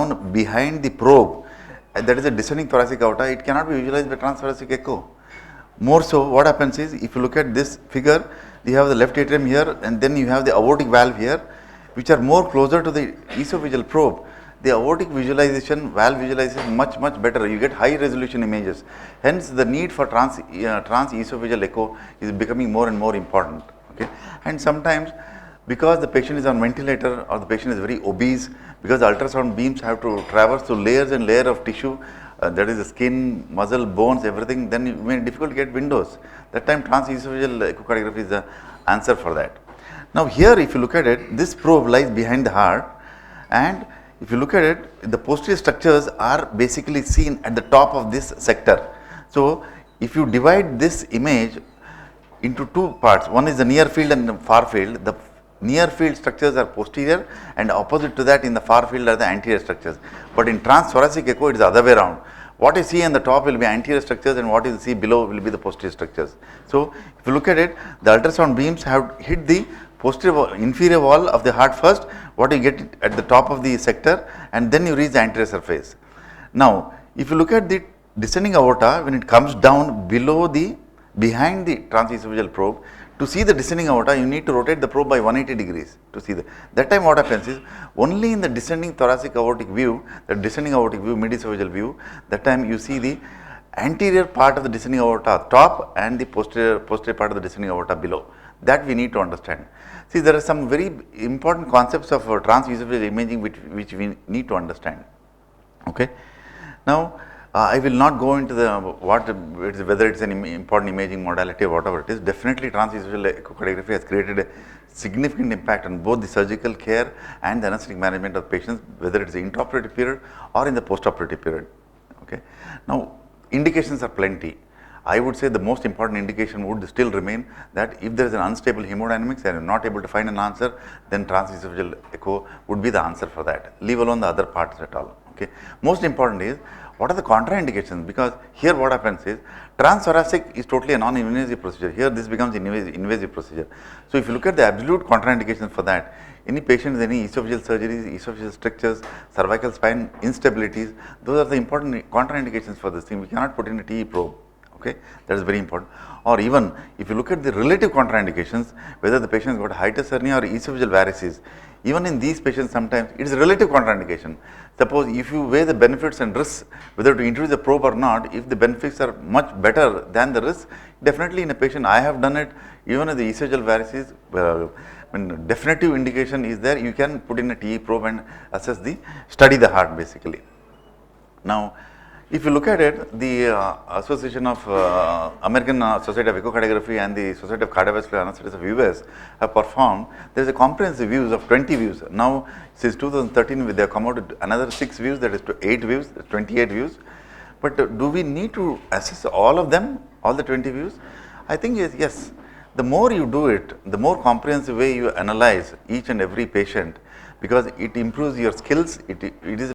down behind the probe, that is a descending thoracic aorta, it cannot be visualized by transthoracic echo. More so, what happens is, if you look at this figure, you have the left atrium here and then you have the aortic valve here, which are more closer to the esophageal probe. The aortic visualization, valve visualization much better. You get high resolution images. Hence, the need for trans-esophageal echo is becoming more and more important. Okay, and sometimes because the patient is on ventilator or the patient is very obese, because the ultrasound beams have to traverse through layers and layer of tissue, that is the skin, muscle, bones, everything, then it may be difficult to get windows. That time trans-esophageal echocardiography is the answer for that. Now here, if you look at it, this probe lies behind the heart, and if you look at it, the posterior structures are basically seen at the top of this sector. So if you divide this image into two parts, one is the near field and the far field. The near field structures are posterior, and opposite to that in the far field are the anterior structures. But in transthoracic echo, it is the other way around. What you see on the top will be anterior structures, and what you see below will be the posterior structures. So if you look at it, the ultrasound beams have hit the posterior inferior wall of the heart first, what you get at the top of the sector, and then you reach the anterior surface. Now if you look at the descending aorta, when it comes down behind the transesophageal probe, to see the descending aorta, you need to rotate the probe by 180 degrees to see that time what happens is, only in the descending thoracic aortic view, the descending aortic view, mid-esophageal view, that time you see the anterior part of the descending aorta top and the posterior part of the descending aorta below. That we need to understand. See, there are some very important concepts of transesophageal imaging which we need to understand. Okay. Now, I will not go into whether it's an important imaging modality or whatever it is. Definitely, transesophageal echocardiography has created a significant impact on both the surgical care and the anesthetic management of patients, whether it's the intraoperative period or in the postoperative period. Okay. Now, indications are plenty. I would say the most important indication would still remain that if there is an unstable hemodynamics and you're not able to find an answer, then transesophageal echo would be the answer for that, leave alone the other parts at all. Okay. Most important is, what are the contraindications? Because here what happens is, transthoracic is totally a non-invasive procedure. Here this becomes invasive procedure. So if you look at the absolute contraindications for that, any patient with any esophageal surgeries, esophageal strictures, cervical spine instabilities, those are the important contraindications for this thing. We cannot put in a TE probe. Okay, that is very important. Or even if you look at the relative contraindications, whether the patient has got hiatus hernia or esophageal varices, even in these patients sometimes it is a relative contraindication. Suppose if you weigh the benefits and risks, whether to introduce the probe or not, if the benefits are much better than the risk, definitely in a patient, I have done it, even if the esophageal varices, when definitive indication is there, you can put in a TE probe and study the heart basically. Now, if you look at it, the Association of American Society of Echocardiography and the Society of Cardiovascular Anesthetists of US have performed, there is a comprehensive views of 20 views. Now, since 2013, they have come out with another 6 views, that is to 8 views, 28 views. But do we need to assess all of them, all the 20 views? I think yes. The more you do it, the more comprehensive way you analyze each and every patient, because it improves your skills, it is